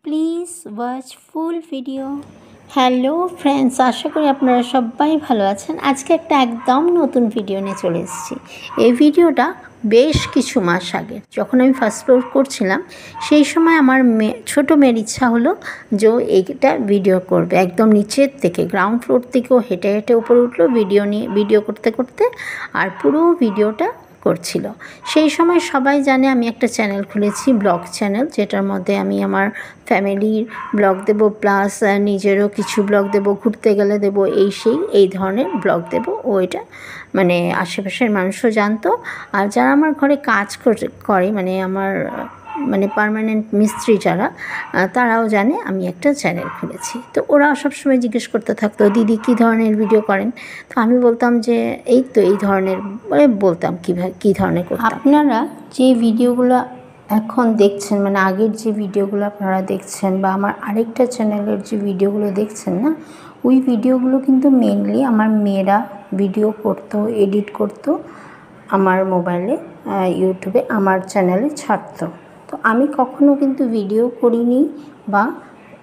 Please watch full video. Hello friends, আশা করি আপনারা সবাই ভালো আছেন। আজকে একটা একদম নতুন ভিডিও নিয়ে চলে এসেছি। এই ভিডিওটা বেশ কিছু মাস আগে, যখন আমি ফার্স্ট ফ্লোর করছিলাম, সেই সময় আমার ছোটো মেয়ের ইচ্ছা হলো যে এইটা ভিডিও করবে। একদম নিচের থেকে, গ্রাউন্ড ফ্লোর থেকেও হেঁটে হেঁটে উপরে উঠলো ভিডিও করতে করতে, আর পুরো ভিডিওটা করছিল। সেই সময় সবাই জানে আমি একটা চ্যানেল খুলেছি, ব্লগ চ্যানেল, যেটার মধ্যে আমি আমার ফ্যামিলির ব্লগ দেব, প্লাস নিজেরও কিছু ব্লগ দেব, ঘুরতে গেলে দেব, এই ধরনের ব্লগ দেব। ও এটা মানে আশেপাশের মানুষও জানতো, আর যারা আমার ঘরে কাজ করে মানে আমার পার্মানেন্ট মিস্ত্রি যারা, তারাও জানে আমি একটা চ্যানেল খুলেছি। তো ওরা সবসময় জিজ্ঞেস করতে থাকতো, দিদি কী ধরনের ভিডিও করেন? তো আমি বলতাম যে এই ধরনের, বলতাম কী ধরনের করতাম। আপনারা যে ভিডিওগুলো এখন দেখছেন, মানে আগের যে ভিডিওগুলো আপনারা দেখছেন, বা আমার আরেকটা চ্যানেলের যে ভিডিওগুলো দেখছেন না, ওই ভিডিওগুলো কিন্তু মেনলি আমার মেয়েরা ভিডিও করতো, এডিট করতো, আমার মোবাইলে ইউটিউবে আমার চ্যানেলে ছাড়তো। তো আমি কখনো কিন্তু ভিডিও করিনি বা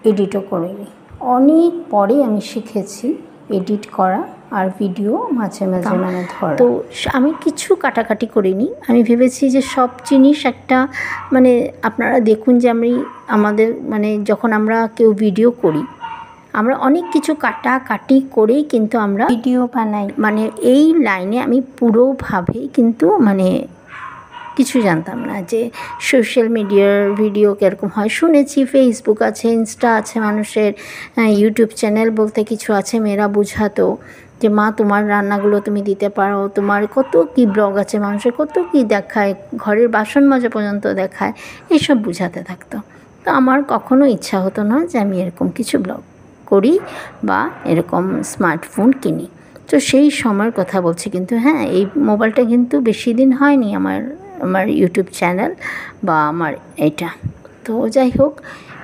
এডিটও করিনি। অনেক পরে আমি শিখেছি এডিট করা আর ভিডিও মাঝে মাঝে ধরা। তো আমি কিছু কাটাকাটি করিনি। আমি ভেবেছি যে সব জিনিস একটা আপনারা দেখুন যে আমাদের যখন আমরা কেউ ভিডিও করি, আমরা অনেক কিছু কাটাকাটি করেই কিন্তু আমরা ভিডিও বানাই। এই লাইনে আমি পুরোভাবেই কিন্তু কিছু জানতাম না যে সোশ্যাল মিডিয়ার ভিডিও কীরকম হয়। শুনেছি ফেসবুক আছে, ইনস্টা আছে মানুষের, ইউটিউব চ্যানেল বলতে কিছু আছে। মেয়েরা বোঝাতো যে মা তোমার রান্নাগুলো তুমি দিতে পারো, তোমার কত কি ব্লগ আছে, মানুষের কত কি দেখায়, ঘরের বাসন মাজা পর্যন্ত দেখায়, এইসব বোঝাতে থাকতো। তো আমার কখনো ইচ্ছা হতো না যে আমি এরকম কিছু ব্লগ করি বা এরকম স্মার্টফোন কিনি। তো সেই সময়ের কথা বলছি, কিন্তু হ্যাঁ, এই মোবাইলটা কিন্তু বেশি দিন হয়নি আমার ইউটিউব চ্যানেল বা আমার এটা। তো যাই হোক,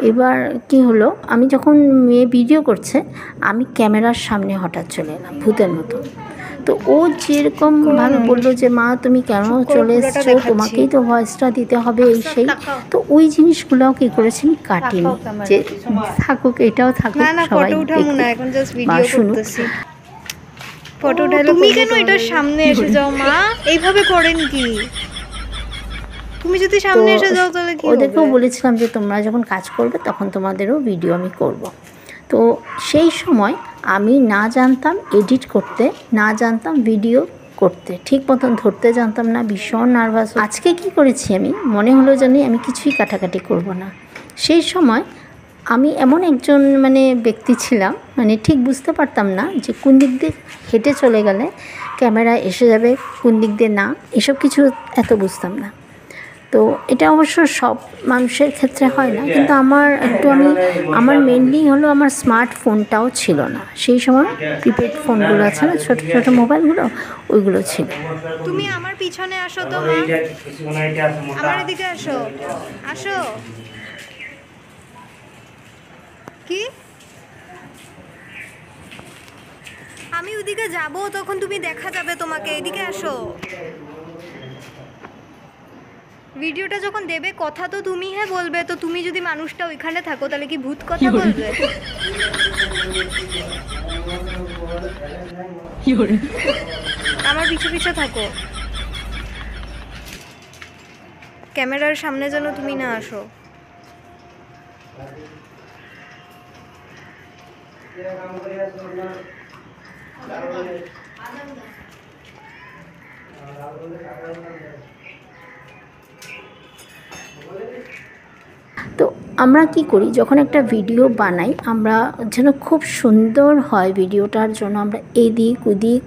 এবার কি হলো, আমি যখন মেয়ে ভিডিও করছে, আমি ক্যামেরার সামনে হঠাৎ চলে এলাম ভূতের মতো। তো ও যেরকমভাবে বললো যে মা তুমি কেন চলে এসছো, তোমাকেই তো ভয়েসটা দিতে হবে, সেই। তো ওই জিনিসগুলোও কী করেছি আমি কাটিনি, যে থাকুক, এটাও থাকুক, সবাই শুনুক। ফটো উঠালে তুমি কেন এটার সামনে এসে যাও মা? এইভাবে করেন কি? তুমি যদি সামনে এসে যাও তাহলে কি হবে? ওদেরকেও বলেছিলাম যে তোমরা যখন কাজ করবে তখন তোমাদেরও ভিডিও আমি করব। তো সেই সময় আমি না জানতাম এডিট করতে, না জানতাম ভিডিও করতে, ঠিক মতন ধরতে জানতাম না, ভীষণ নার্ভাস। আজকে কি করেছি, আমি মনে হলো জানি আমি কিছুই কাটাকাটি করব না। সেই সময় আমি এমন একজন ব্যক্তি ছিলাম, ঠিক বুঝতে পারতাম না যে কোন দিক দিয়ে হেঁটে চলে গেলে ক্যামেরা এসে যাবে, কোন দিক দিয়ে না, এসব কিছু এত বুঝতাম না। তো এটা অবশ্য সব মানুষের ক্ষেত্রে হয় না, কিন্তু আমার মেনলি হলো আমার স্মার্টফোনটাও ছিল না সেই সময়। প্রিপেড ফোনগুলো আছে না, ছোটো ছোটো মোবাইলগুলো, ওইগুলো ছিল। তুমি আমার পিছনে আসো তো মা, আমার এদিকে আসো, আসো। কি আমি ওদিকে যাব, তখন তুমি দেখা যাবে তোমাকে, এদিকে আসো। ভিডিওটা যখন দেবে কথা তো তুমি বলবে, তো তুমি যদি মানুষটা ওইখানে থাকো তাহলে কি ভূত কথা বলবে? আমার পিছু পিছু থাকো, ক্যামেরার সামনে যেন তুমি না আসো। তো আমরা কি করি, যখন একটা ভিডিও বানাই, আমরা যেন খুব সুন্দর হয় ভিডিওটার জন্য আমরা এদিক ওদিক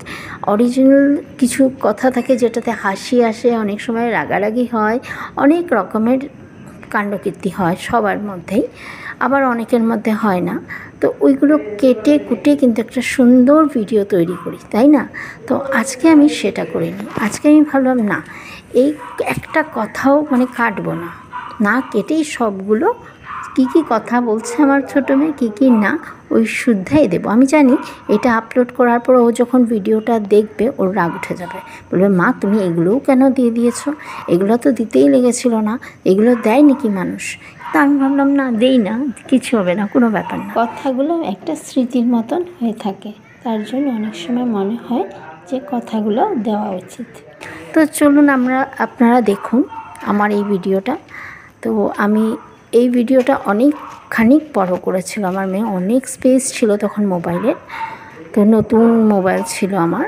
অরিজিনাল কিছু কথা থাকে যেটাতে হাসি আসে, অনেক সময় রাগারাগি হয়, অনেক রকমের কাণ্ডকীর্তি হয় সবার মধ্যেই, আবার অনেকের মধ্যে হয় না। তো ওইগুলো কেটে কুটে কিন্তু একটা সুন্দর ভিডিও তৈরি করি, তাই না? তো আজকে আমি সেটা করিনি। আজকে আমি ভাবলাম না, এই একটা কথাও কাটবো না, না কেটেই সবগুলো কী কথা বলছে আমার ছোটো মেয়ে, কী না, ওই শুদ্ধাই দেবো। আমি জানি এটা আপলোড করার পর ও যখন ভিডিওটা দেখবে ওর রাগ উঠে যাবে, বলবে মা তুমি এগুলোও কেন দিয়ে দিয়েছো, এগুলো তো দিতেই লেগেছিল না, এগুলো দেয় নাকি মানুষ? তা আমি ভাবলাম না, দেই না, কিছু হবে না, কোনো ব্যাপার না। কথাগুলো একটা স্মৃতির মতন হয়ে থাকে, তার জন্য অনেক সময় মনে হয় যে কথাগুলো দেওয়া উচিত। তো চলুন আপনারা দেখুন আমার এই ভিডিওটা। তো আমি এই ভিডিওটা খানিক বড় করেছিল আমার মেয়ে, অনেক স্পেস ছিল তখন মোবাইলের, তো নতুন মোবাইল ছিল আমার।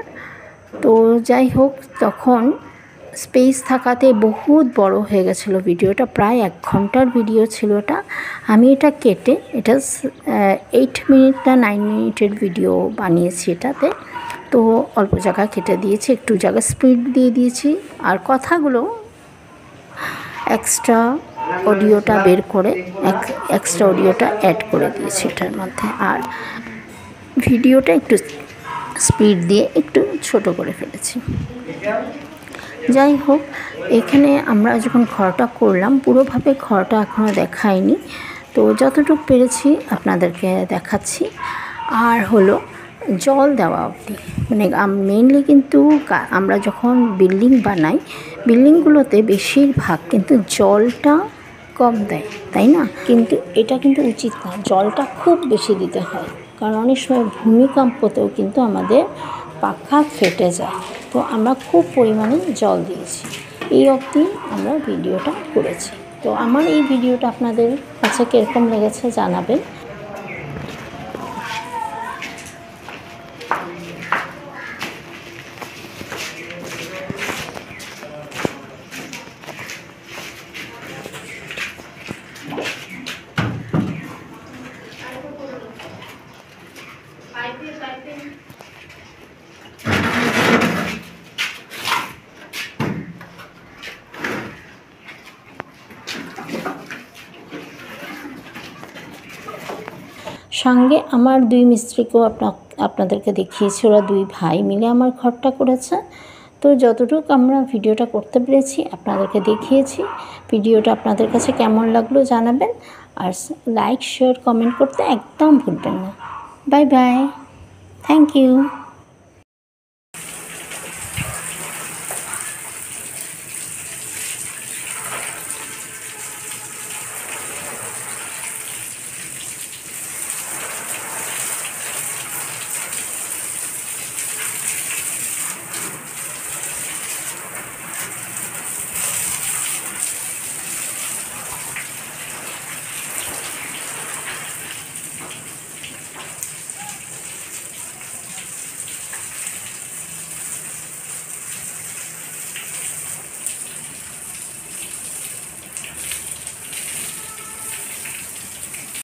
তো যাই হোক, তখন স্পেস থাকাতে বহুত বড় হয়ে গেছিলো ভিডিওটা, প্রায় 1 ঘন্টার ভিডিও ছিল ওটা। আমি এটা কেটে, এটা 8 মিনিট না 9 মিনিটের ভিডিও বানিয়েছি এটাতে। তো অল্প জায়গা কেটে দিয়েছি, একটু জায়গা স্পিড দিয়ে দিয়েছি, আর কথাগুলো এক্সট্রা অডিওটা বের করে এক্সট্রা অডিওটা অ্যাড করে দিয়েছি এটার মধ্যে, আর ভিডিওটা একটু স্পিড দিয়ে একটু ছোট করে ফেলেছি। যাই হোক, এখানে আমরা যখন ঘরটা করলাম, পুরোভাবে ঘরটা এখনও দেখাইনি, তো যতটুকু পেরেছি আপনাদেরকে দেখাচ্ছি। আর হলো জল দেওয়া অবধি, মানে মেনলি কিন্তু আমরা যখন বিল্ডিং বানাই, বিল্ডিংগুলোতে বেশিরভাগ কিন্তু জলটা কম দেয়, তাই না? কিন্তু এটা কিন্তু উচিত না, জলটা খুব বেশি দিতে হয়, কারণ অনেক সময় ভূমিকম্পতেও কিন্তু আমাদের পাখা ফেটে যায়। তো আমরা খুব পরিমাণে জল দিয়েছি, এই অবধি আমরা ভিডিওটা করেছি। তো আমার এই ভিডিওটা আপনাদের কাছে কীরকম লেগেছে জানাবেন। সঙ্গে আমার 2 মিস্ত্রিকেও আপনাদেরকে দেখিয়েছি, ওরা 2 ভাই মিলে আমার ঘরটা করেছে। তো যতটুকু আমরা ভিডিওটা করতে পেরেছি আপনাদেরকে দেখিয়েছি। ভিডিওটা আপনাদের কাছে কেমন লাগলো জানাবেন, আর লাইক শেয়ার কমেন্ট করতে একদম ভুলবেন না। Bye bye, thank you.